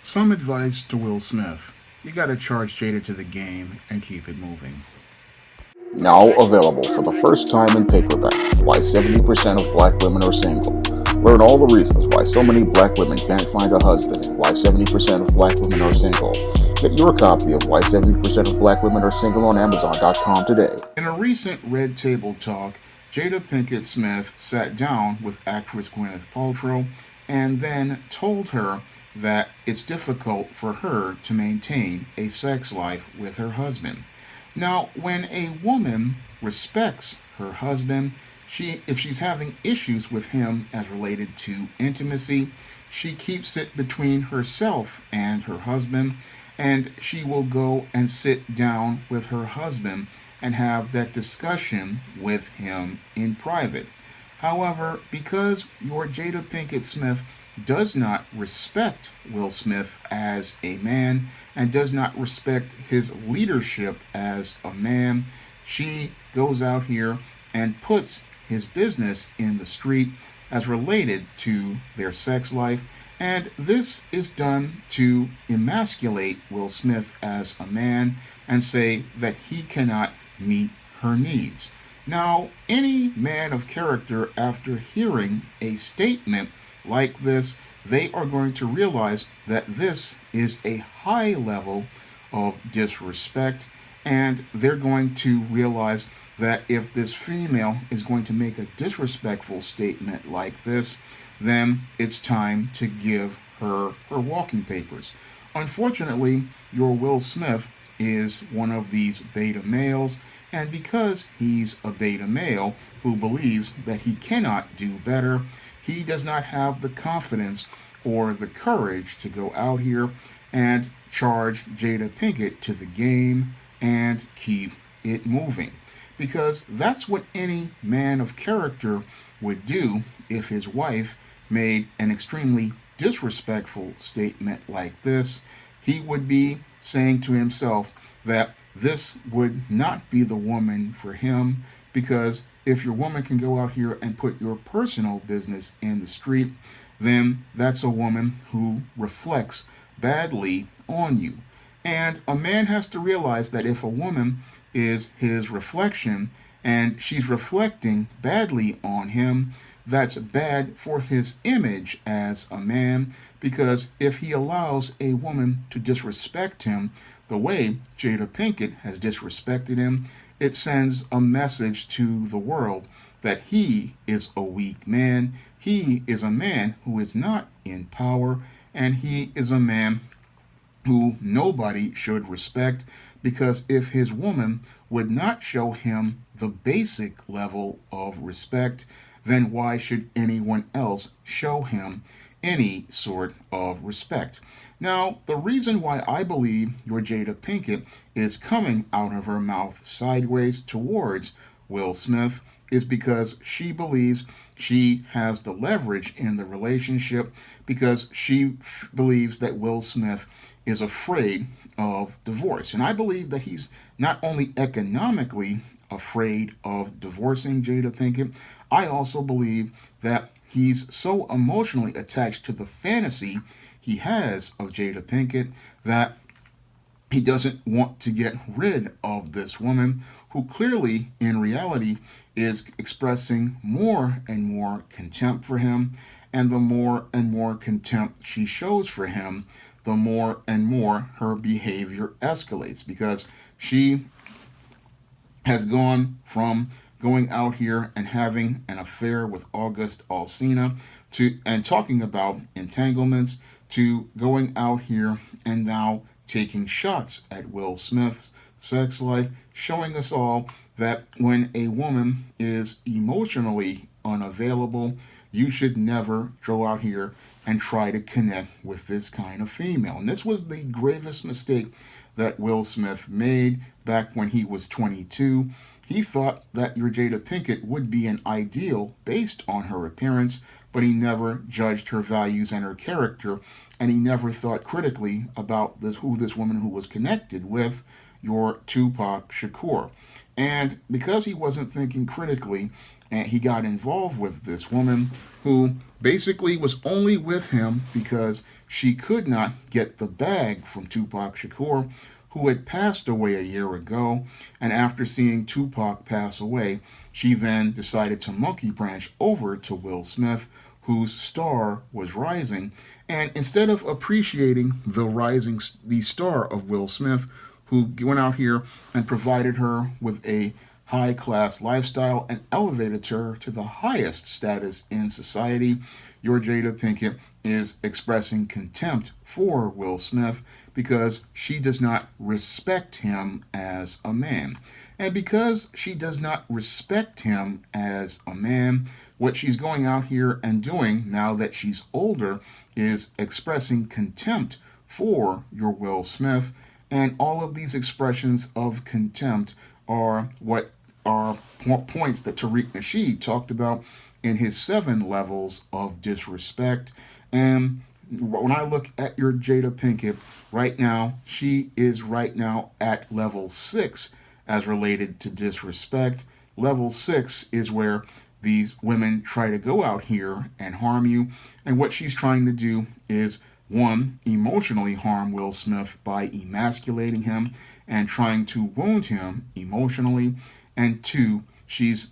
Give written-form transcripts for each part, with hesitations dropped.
Some advice to Will Smith. You gotta charge Jada to the game and keep it moving. Now available for the first time in paperback. Why 70% of black women are single. Learn all the reasons why so many black women can't find a husband and why 70% of black women are single. Get your copy of Why 70% of Black Women Are Single on Amazon.com today. In a recent Red Table talk, Jada Pinkett Smith sat down with actress Gwyneth Paltrow and then told her that it's difficult for her to maintain a sex life with her husband. Now, when a woman respects her husband, if she's having issues with him as related to intimacy, she keeps it between herself and her husband, and she will go and sit down with her husband and have that discussion with him in private. However, because your Jada Pinkett Smith does not respect Will Smith as a man and does not respect his leadership as a man, she goes out here and puts his business in the street as related to their sex life. And this is done to emasculate Will Smith as a man and say that he cannot meet her needs. Now, any man of character, after hearing a statement like this, they are going to realize that this is a high level of disrespect, and they're going to realize that if this female is going to make a disrespectful statement like this, then it's time to give her her walking papers. Unfortunately, your Will Smith is one of these beta males, and because he's a beta male who believes that he cannot do better, he does not have the confidence or the courage to go out here and charge Jada Pinkett to the game and keep it moving. Because that's what any man of character would do if his wife made an extremely disrespectful statement like this. He would be saying to himself that this would not be the woman for him, because if your woman can go out here and put your personal business in the street, then that's a woman who reflects badly on you. And a man has to realize that if a woman is his reflection and she's reflecting badly on him, that's bad for his image as a man, because if he allows a woman to disrespect him the way Jada Pinkett has disrespected him, it sends a message to the world that he is a weak man, he is a man who is not in power, and he is a man who nobody should respect, because if his woman would not show him the basic level of respect, then why should anyone else show him any sort of respect? Now, the reason why I believe your Jada Pinkett is coming out of her mouth sideways towards Will Smith is because she believes she has the leverage in the relationship, because she believes that Will Smith is afraid of divorce. And I believe that he's not only economically afraid of divorcing Jada Pinkett, I also believe that he's so emotionally attached to the fantasy he has of Jada Pinkett that he doesn't want to get rid of this woman who clearly, in reality, is expressing more and more contempt for him. And the more and more contempt she shows for him, the more and more her behavior escalates, because she has gone from going out here and having an affair with August Alsina to and talking about entanglements to going out here and now taking shots at Will Smith's sex life, showing us all that when a woman is emotionally unavailable, you should never go out here and try to connect with this kind of female. And this was the gravest mistake that Will Smith made back when he was 22. He thought that your Jada Pinkett would be an ideal based on her appearance, but he never judged her values and her character, and he never thought critically about this woman who was connected with your Tupac Shakur. And because he wasn't thinking critically, and he got involved with this woman who basically was only with him because she could not get the bag from Tupac Shakur, who had passed away a year ago. And after seeing Tupac pass away, she then decided to monkey branch over to Will Smith, whose star was rising. And instead of appreciating the star of Will Smith, who went out here and provided her with a high class lifestyle and elevated her to the highest status in society, your Jada Pinkett is expressing contempt for Will Smith because she does not respect him as a man. And because she does not respect him as a man, what she's going out here and doing now that she's older is expressing contempt for your Will Smith. And all of these expressions of contempt are what are points that Tariq Nasheed talked about in his 7 levels of disrespect. And when I look at your Jada Pinkett right now, she is right now at level 6 as related to disrespect. Level 6 is where these women try to go out here and harm you. And what she's trying to do is, one, emotionally harm Will Smith by emasculating him and trying to wound him emotionally. And 2, she's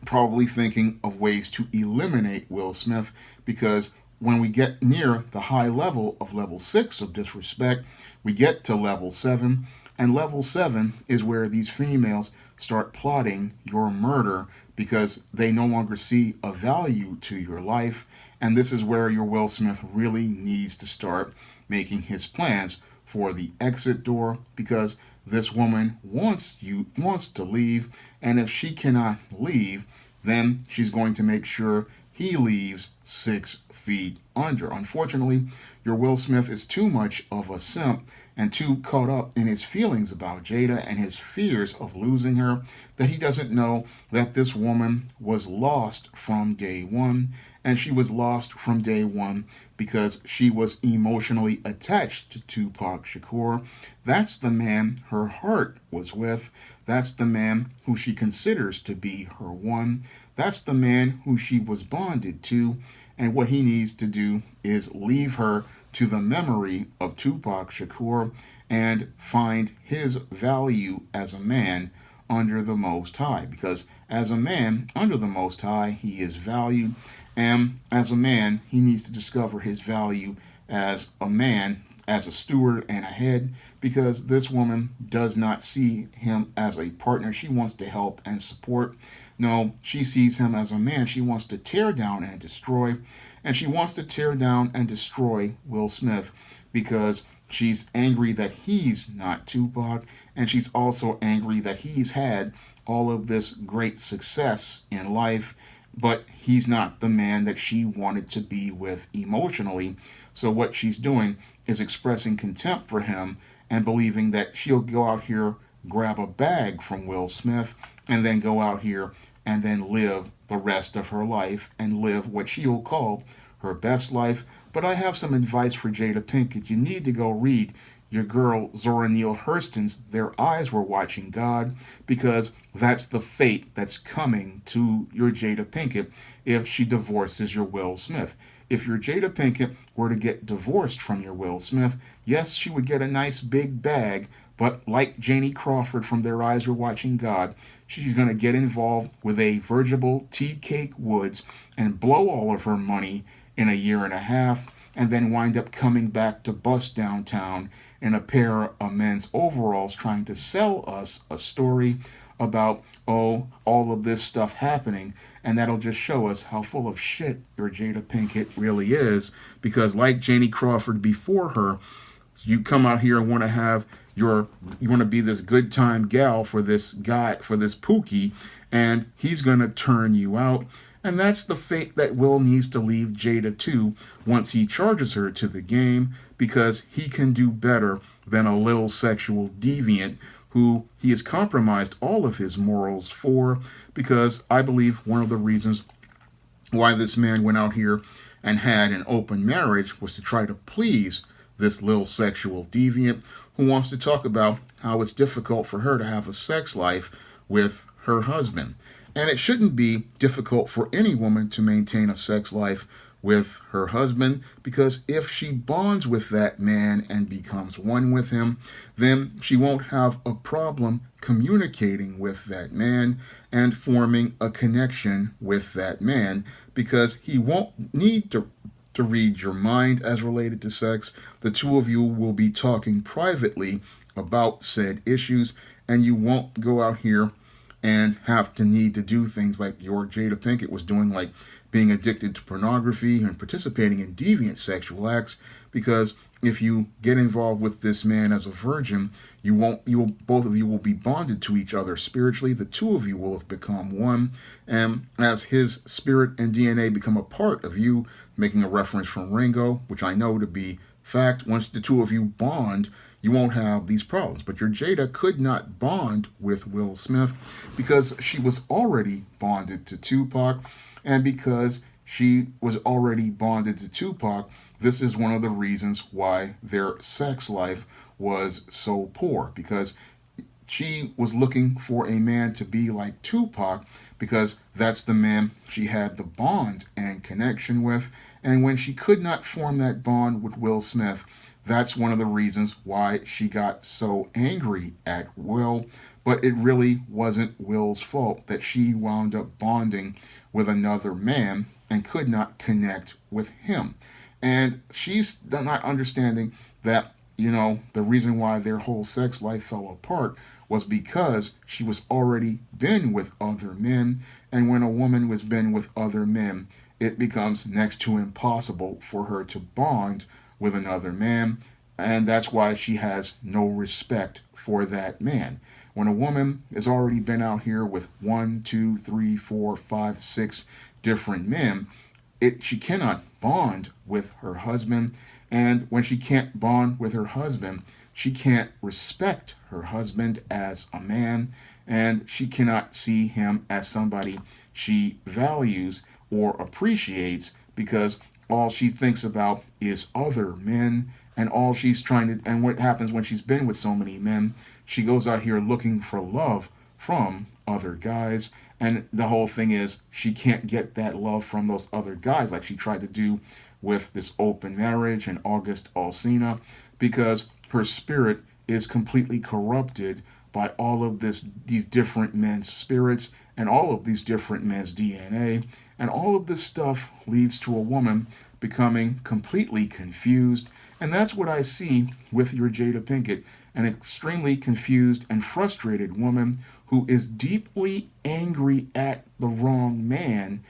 probably thinking of ways to eliminate Will Smith, because when we get near the high level of level 6 of disrespect, we get to level 7. And level 7 is where these females start plotting your murder because they no longer see a value to your life. And this is where your Will Smith really needs to start making his plans for the exit door, because this woman wants to leave, and if she cannot leave, then she's going to make sure he leaves 6 feet under. Unfortunately, your Will Smith is too much of a simp and too caught up in his feelings about Jada and his fears of losing her that he doesn't know that this woman was lost from day one. And she was lost from day one because she was emotionally attached to Tupac Shakur. That's the man her heart was with. That's the man who she considers to be her one. That's the man who she was bonded to. And what he needs to do is leave her to the memory of Tupac Shakur and find his value as a man under the Most High. Because as a man under the Most High, he is valued. And as a man, he needs to discover his value as a man, as a steward and a head, because this woman does not see him as a partner. She wants to help and support. No, she sees him as a man. She wants to tear down and destroy. And she wants to tear down and destroy Will Smith because she's angry that he's not Tupac. And she's also angry that he's had all of this great success in life, but he's not the man that she wanted to be with emotionally. So what she's doing is expressing contempt for him and believing that she'll go out here, grab a bag from Will Smith, and then go out here and then live the rest of her life and live what she'll call her best life. But I have some advice for Jada Pinkett. You need to go read your girl Zora Neale Hurston's Their Eyes Were Watching God, because that's the fate that's coming to your Jada Pinkett if she divorces your Will Smith. If your Jada Pinkett were to get divorced from your Will Smith, yes, she would get a nice big bag, but like Janie Crawford from Their Eyes Were Watching God, she's going to get involved with a Virgil Tea Cake Woods and blow all of her money in a year and a half, and then wind up coming back to bust downtown in a pair of men's overalls trying to sell us a story about, oh, all of this stuff happening. And that'll just show us how full of shit your Jada Pinkett really is. Because like Janie Crawford before her, you come out here and want to have you want to be this good time gal for this guy, for this Pookie, and he's going to turn you out. And that's the fate that Will needs to leave Jada to once he charges her to the game, because he can do better than a little sexual deviant who he has compromised all of his morals for. Because I believe one of the reasons why this man went out here and had an open marriage was to try to please this little sexual deviant who wants to talk about how it's difficult for her to have a sex life with her husband. And it shouldn't be difficult for any woman to maintain a sex life with her husband, because if she bonds with that man and becomes one with him, then she won't have a problem communicating with that man and forming a connection with that man, because he won't need to read your mind as related to sex. The two of you will be talking privately about said issues, and you won't go out here and have to need to do things like your Jada Pinkett was doing, like being addicted to pornography and participating in deviant sexual acts. Because if you get involved with this man as a virgin, both of you will be bonded to each other spiritually. The two of you will have become one, and as his spirit and DNA become a part of you, making a reference from Ringo, which I know to be fact, once the two of you bond, you won't have these problems. But your Jada could not bond with Will Smith because she was already bonded to Tupac, and because she was already bonded to Tupac, this is one of the reasons why their sex life was so poor, because she was looking for a man to be like Tupac, because that's the man she had the bond and connection with. And when she could not form that bond with Will Smith, that's one of the reasons why she got so angry at Will. But it really wasn't Will's fault that she wound up bonding with another man and could not connect with him. And she's not understanding that, the reason why their whole sex life fell apart was because she was already been with other men. And when a woman was been with other men, it becomes next to impossible for her to bond with another man. And that's why she has no respect for that man. When a woman has already been out here with 1, 2, 3, 4, 5, 6 different men, she cannot bond with her husband. And when she can't bond with her husband, she can't respect her husband as a man, and she cannot see him as somebody she values or appreciates, because all she thinks about is other men. And all she's trying to, and what happens when she's been with so many men, she goes out here looking for love from other guys. And the whole thing is, she can't get that love from those other guys like she tried to do with this open marriage and August Alsina, because her spirit is completely corrupted by all of these different men's spirits and all of these different men's DNA. And all of this stuff leads to a woman becoming completely confused. And that's what I see with your Jada Pinkett, an extremely confused and frustrated woman who is deeply angry at the wrong man,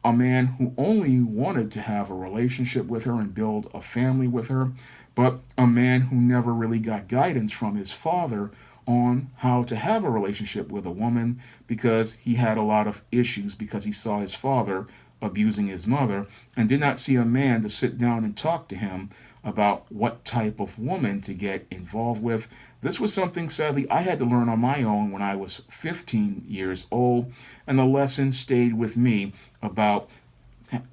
a man who only wanted to have a relationship with her and build a family with her, but a man who never really got guidance from his father on how to have a relationship with a woman, because he had a lot of issues because he saw his father abusing his mother and did not see a man to sit down and talk to him about what type of woman to get involved with. This was something, sadly, I had to learn on my own when I was 15 years old, and the lesson stayed with me about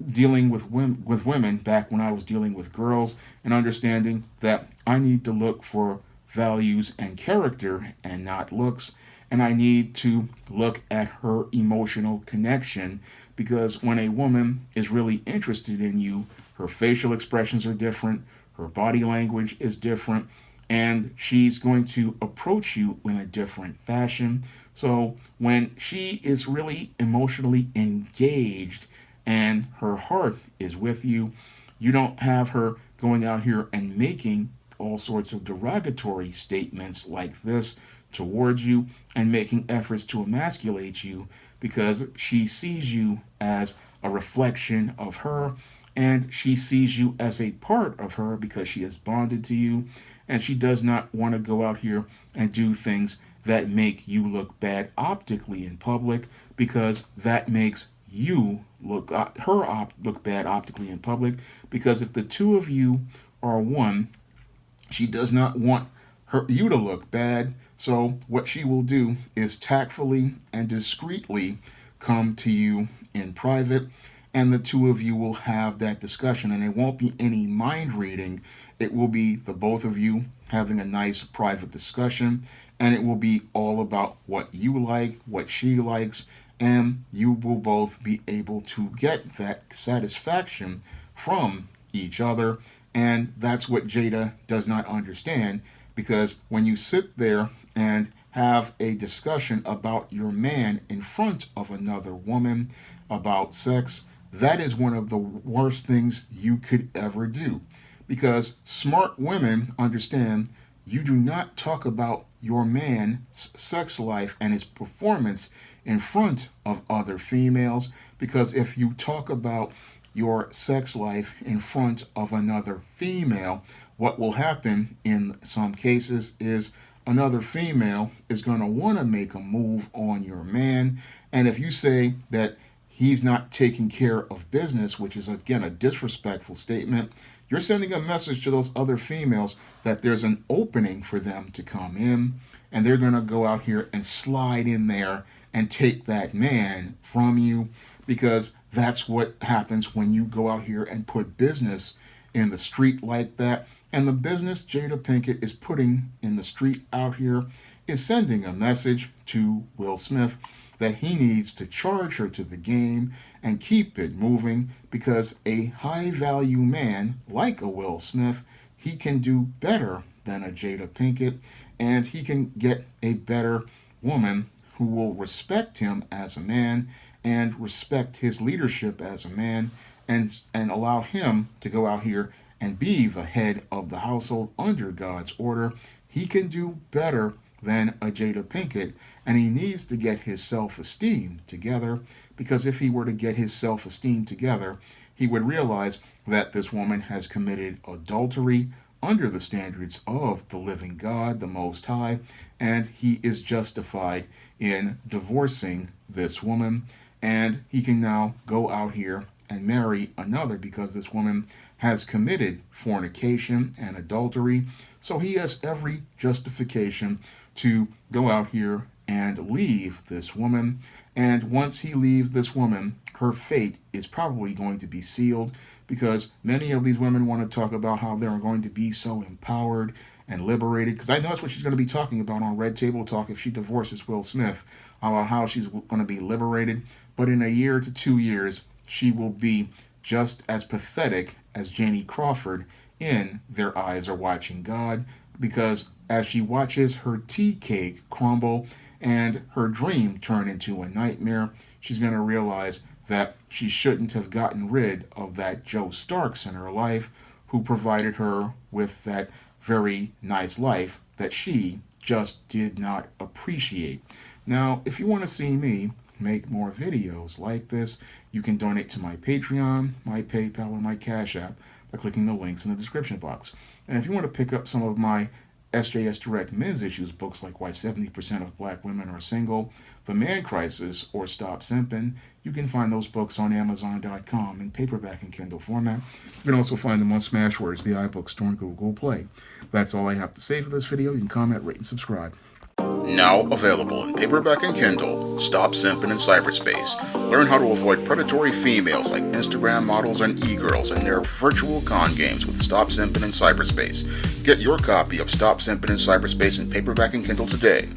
dealing with women back when I was dealing with girls, and understanding that I need to look for values and character and not looks, and I need to look at her emotional connection, because when a woman is really interested in you, her facial expressions are different, her body language is different, and she's going to approach you in a different fashion. So when she is really emotionally engaged and her heart is with you, you don't have her going out here and making all sorts of derogatory statements like this towards you and making efforts to emasculate you, because she sees you as a reflection of her, and she sees you as a part of her because she is bonded to you, and she does not want to go out here and do things that make you look bad optically in public, because that makes you look look bad optically in public. Because if the two of you are one, she does not want you to look bad. So what she will do is tactfully and discreetly come to you in private, and the two of you will have that discussion, and it won't be any mind reading. It will be the both of you having a nice private discussion, and it will be all about what you like, what she likes, and you will both be able to get that satisfaction from each other. And that's what Jada does not understand, because when you sit there and have a discussion about your man in front of another woman about sex, that is one of the worst things you could ever do. Because smart women understand you do not talk about your man's sex life and his performance in front of other females. Because if you talk about your sex life in front of another female, what will happen in some cases is another female is going to want to make a move on your man. And if you say that he's not taking care of business, which is again a disrespectful statement, you're sending a message to those other females that there's an opening for them to come in, and they're going to go out here and slide in there and take that man from you, because that's what happens when you go out here and put business in the street like that. And the business Jada Pinkett is putting in the street out here is sending a message to Will Smith that he needs to charge her to the game and keep it moving, because a high value man like a Will Smith, he can do better than a Jada Pinkett, and he can get a better woman who will respect him as a man and respect his leadership as a man, and allow him to go out here and be the head of the household under God's order. He can do better than a Jada Pinkett, and he needs to get his self-esteem together, because if he were to get his self-esteem together, he would realize that this woman has committed adultery under the standards of the living God, the Most High, and he is justified in divorcing this woman, and he can now go out here and marry another, because this woman has committed fornication and adultery. So he has every justification to go out here and leave this woman. And once he leaves this woman, her fate is probably going to be sealed, because many of these women want to talk about how they're going to be so empowered and liberated, because I know that's what she's going to be talking about on Red Table Talk if she divorces Will Smith, about how she's going to be liberated. But in a year to 2 years, she will be just as pathetic as Janie Crawford in Their Eyes Are Watching God, because as she watches her tea cake crumble and her dream turn into a nightmare, she's going to realize that she shouldn't have gotten rid of that Joe Starks in her life, who provided her with that very nice life that she just did not appreciate. Now, if you want to see me make more videos like this, you can donate to my Patreon, my PayPal, or my Cash App by clicking the links in the description box. And if you want to pick up some of my SJS Direct men's issues books like Why 70% of Black Women Are Single, The Man Crisis, or Stop Simpin', you can find those books on Amazon.com in paperback and Kindle format. You can also find them on Smashwords, the iBook Store, and Google Play. That's all I have to say for this video. You can comment, rate, and subscribe. Now available in paperback and Kindle, Stop Simping in Cyberspace. Learn how to avoid predatory females like Instagram models and e-girls in their virtual con games with Stop Simping in Cyberspace. Get your copy of Stop Simping in Cyberspace in paperback and Kindle today.